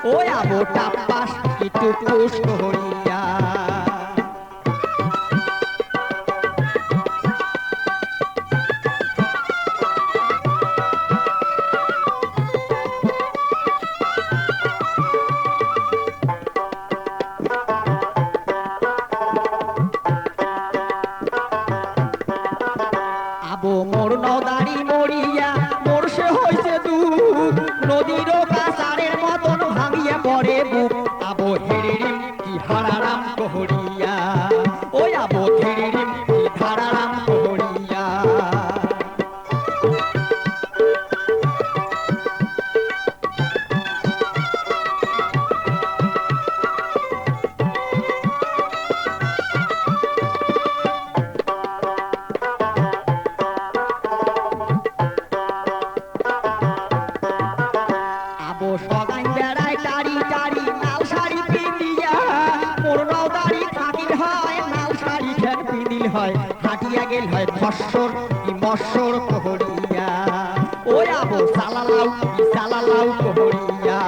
ওই আবো টাপাস একটু পুষ করিয়া আবো মোর নদারি মরিয়া মোর সে হইছে দুঃখ নদীর কাছারের মতন ভাঙিয়া পড়ে বুক আবো হেরিরিম কি হারারাম কহরিয়া ওই আবো হেরিরিম কি হারারাম কহরিয়া আবো সগাই বেড়ায় টারি টারি লাল শাড়ি পিন্দিয়া মোর নদারি থাকির হয় লাল শাড়ি খেন পিন্দিল হয় হাটিয়া গেল হয় ফসর কি মসর কহরিয়া ওই আবো সালালাউ কহরিয়া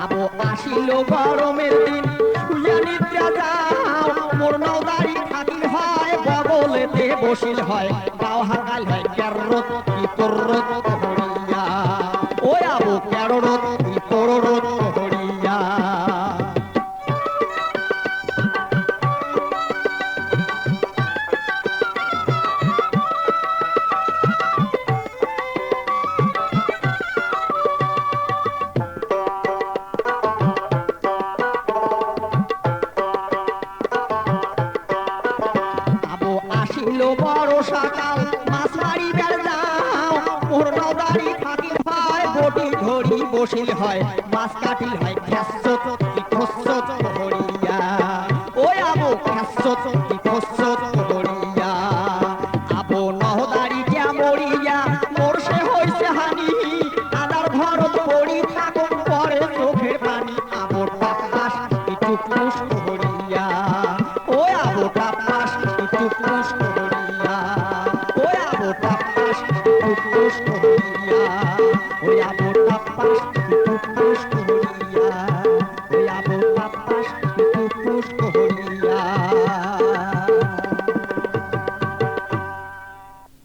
আবো আসিল গরমের দিন শুইয়া নিদ্রা যাও মোর নদারি থাকিল হয় বগলেতে বসিল হয় গাও হাকাল হয় ক্যাররত কি তোররত কহরিয়া ওই আবো ক্যাররত কি তোররত কহরিয়া আবো আসিল বড় সকাল মাছ মারিবার যাও মোর নদারি থাকিল হয় বটি ধরি বসিল হয় মাছ কাটিল হয় খ্যাসত কি খসত কহরিয়া ওই আবো খ্যাসত কি খসত কহরিয়া আবো নহদারি কে মরিয়া মোর সে হইছে হানি আদার ঘরত পড়ি থাকুন পরে চোখের পানি আবো টাপাস একটু পুষ কহরিয়া ওই আবো টাপাস একটু পুষ কহরিয়া ওই আবো টাপাস একটু পুষ কহরিয়া ওই আবো